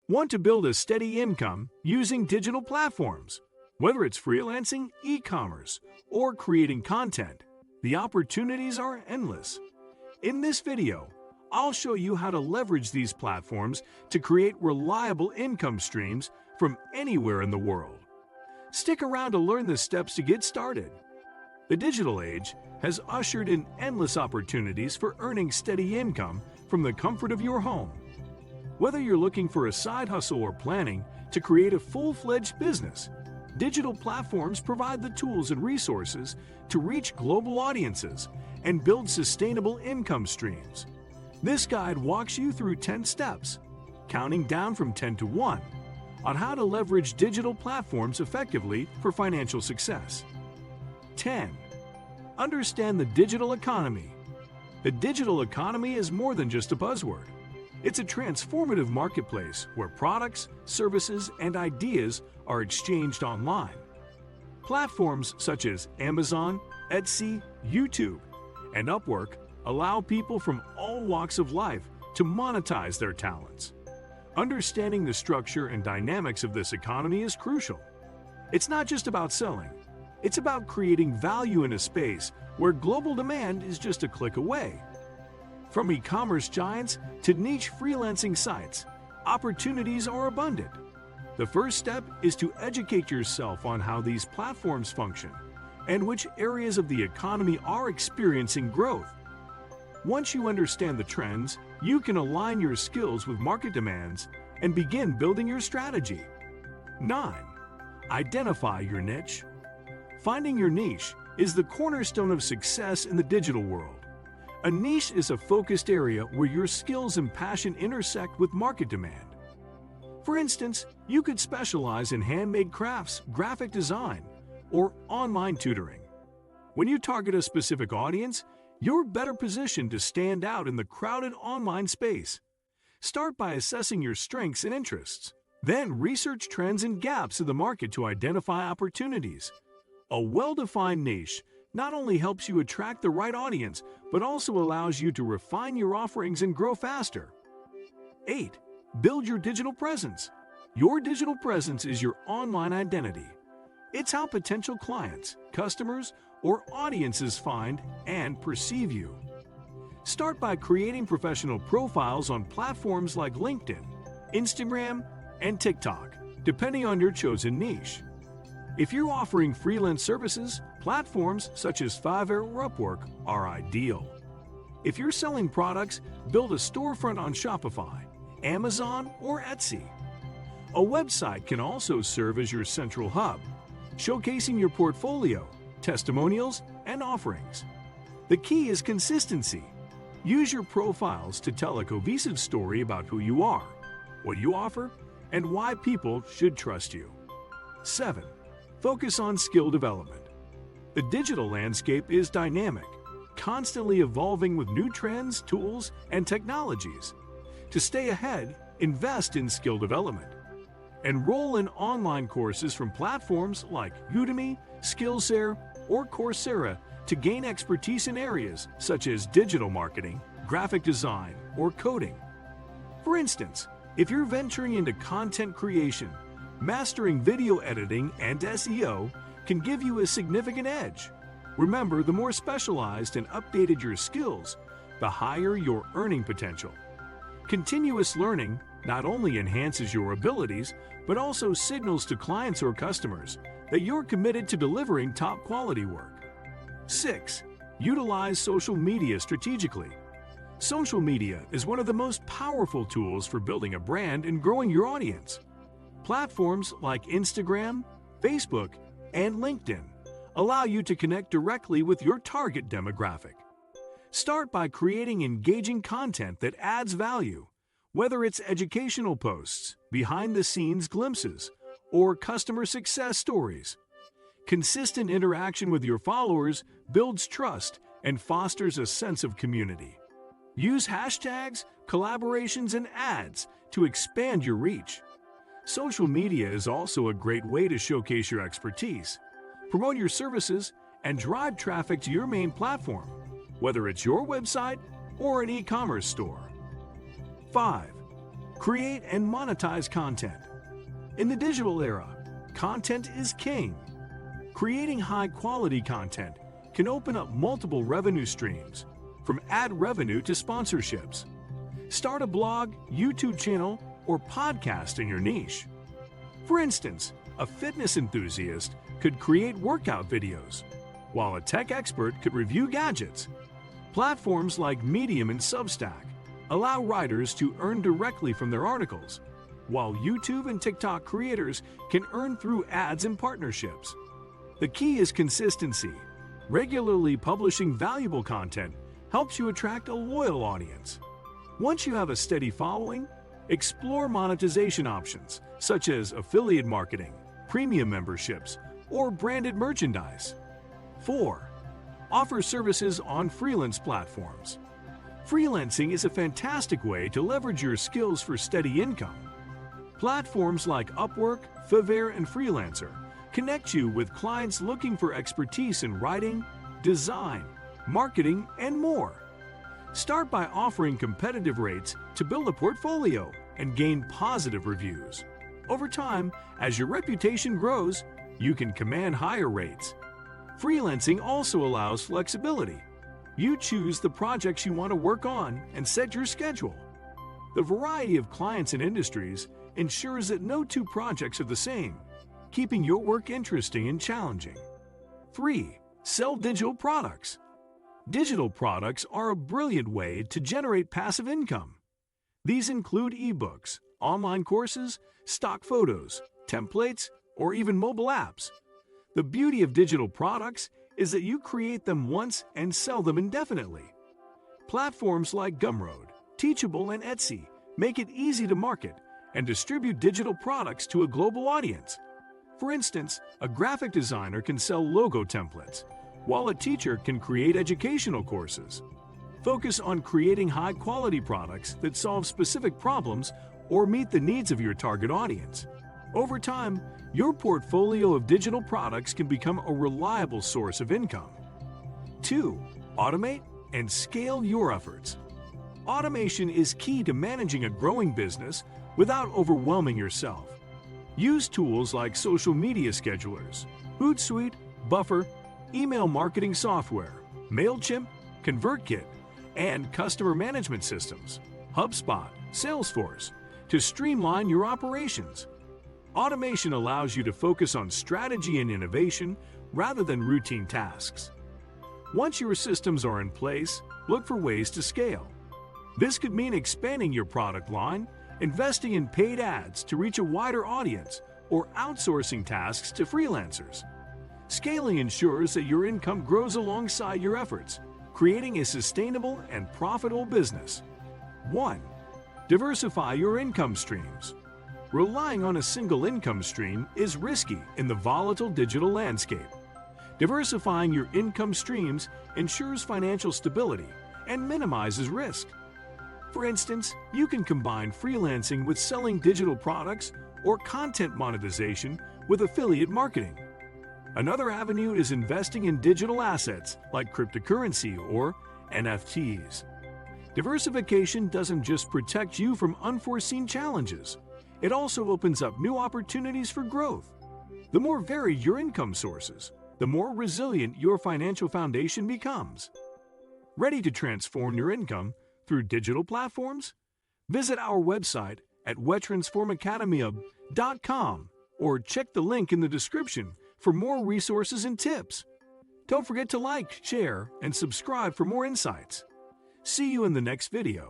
Want to build a steady income using digital platforms? Whether it's freelancing, e-commerce, or creating content, the opportunities are endless. In this video, I'll show you how to leverage these platforms to create reliable income streams from anywhere in the world. Stick around to learn the steps to get started. The digital age has ushered in endless opportunities for earning steady income from the comfort of your home. Whether you're looking for a side hustle or planning to create a full-fledged business, digital platforms provide the tools and resources to reach global audiences and build sustainable income streams. This guide walks you through 10 steps, counting down from 10 to 1, on how to leverage digital platforms effectively for financial success. 10. Understand the digital economy. The digital economy is more than just a buzzword. It's a transformative marketplace where products, services, and ideas are exchanged online. Platforms such as Amazon, Etsy, YouTube, and Upwork allow people from all walks of life to monetize their talents. Understanding the structure and dynamics of this economy is crucial. It's not just about selling. It's about creating value in a space where global demand is just a click away. From e-commerce giants to niche freelancing sites, opportunities are abundant. The first step is to educate yourself on how these platforms function and which areas of the economy are experiencing growth. Once you understand the trends, you can align your skills with market demands and begin building your strategy. 9. Identify your niche. Finding your niche is the cornerstone of success in the digital world. A niche is a focused area where your skills and passion intersect with market demand. For instance, you could specialize in handmade crafts, graphic design, or online tutoring. When you target a specific audience, you're better positioned to stand out in the crowded online space. Start by assessing your strengths and interests. Then research trends and gaps in the market to identify opportunities. A well-defined niche not only helps you attract the right audience, but also allows you to refine your offerings and grow faster. 8. Build your digital presence. Your digital presence is your online identity. It's how potential clients, customers, or audiences find and perceive you. Start by creating professional profiles on platforms like LinkedIn, Instagram, and TikTok, depending on your chosen niche. If you're offering freelance services, platforms such as Fiverr or Upwork are ideal. If you're selling products, build a storefront on Shopify, Amazon, or Etsy. A website can also serve as your central hub, showcasing your portfolio, testimonials, and offerings. The key is consistency. Use your profiles to tell a cohesive story about who you are, what you offer, and why people should trust you. 7. Focus on skill development. The digital landscape is dynamic, constantly evolving with new trends, tools, and technologies. To stay ahead, invest in skill development. Enroll in online courses from platforms like Udemy, Skillshare, or Coursera to gain expertise in areas such as digital marketing, graphic design, or coding. For instance, if you're venturing into content creation, mastering video editing and SEO can give you a significant edge. Remember, the more specialized and updated your skills, the higher your earning potential. Continuous learning not only enhances your abilities, but also signals to clients or customers that you're committed to delivering top quality work. 6. Utilize social media strategically. Social media is one of the most powerful tools for building a brand and growing your audience. Platforms like Instagram, Facebook, and LinkedIn allow you to connect directly with your target demographic. Start by creating engaging content that adds value, whether it's educational posts, behind-the-scenes glimpses, or customer success stories. Consistent interaction with your followers builds trust and fosters a sense of community. Use hashtags, collaborations, and ads to expand your reach. Social media is also a great way to showcase your expertise, promote your services, and drive traffic to your main platform, whether it's your website or an e-commerce store. 5. Create and monetize content. In the digital era, content is king. Creating high-quality content can open up multiple revenue streams, from ad revenue to sponsorships. Start a blog, YouTube channel, or podcast in your niche. For instance, a fitness enthusiast could create workout videos, while a tech expert could review gadgets. Platforms like Medium and Substack allow writers to earn directly from their articles, while YouTube and TikTok creators can earn through ads and partnerships. The key is consistency. Regularly publishing valuable content helps you attract a loyal audience. Once you have a steady following, explore monetization options such as affiliate marketing, premium memberships, or branded merchandise. 4. Offer services on freelance platforms. Freelancing is a fantastic way to leverage your skills for steady income. Platforms like Upwork, Fiverr, and Freelancer connect you with clients looking for expertise in writing, design, marketing, and more. Start by offering competitive rates to build a portfolio and gain positive reviews. Over time, as your reputation grows, you can command higher rates. Freelancing also allows flexibility. You choose the projects you want to work on and set your schedule. The variety of clients and industries ensures that no two projects are the same, keeping your work interesting and challenging. 3. Sell digital products. Digital products are a brilliant way to generate passive income. These include ebooks, online courses, stock photos, templates, or even mobile apps. The beauty of digital products is that you create them once and sell them indefinitely. Platforms like Gumroad, Teachable, and Etsy make it easy to market and distribute digital products to a global audience. For instance, a graphic designer can sell logo templates, while a teacher can create educational courses. Focus on creating high-quality products that solve specific problems or meet the needs of your target audience. Over time, your portfolio of digital products can become a reliable source of income. 2. Automate and scale your efforts. Automation is key to managing a growing business without overwhelming yourself. Use tools like social media schedulers, Hootsuite, Buffer, email marketing software, MailChimp, ConvertKit, and customer management systems, HubSpot, Salesforce, to streamline your operations. Automation allows you to focus on strategy and innovation rather than routine tasks. Once your systems are in place, look for ways to scale. This could mean expanding your product line, investing in paid ads to reach a wider audience, or outsourcing tasks to freelancers. Scaling ensures that your income grows alongside your efforts, creating a sustainable and profitable business. 1. Diversify your income streams. Relying on a single income stream is risky in the volatile digital landscape. Diversifying your income streams ensures financial stability and minimizes risk. For instance, you can combine freelancing with selling digital products or content monetization with affiliate marketing. Another avenue is investing in digital assets like cryptocurrency or NFTs. Diversification doesn't just protect you from unforeseen challenges, it also opens up new opportunities for growth. The more varied your income sources, the more resilient your financial foundation becomes. Ready to transform your income through digital platforms? Visit our website at webtransformacademy.com or check the link in the description for more resources and tips. Don't forget to like, share, and subscribe for more insights. See you in the next video.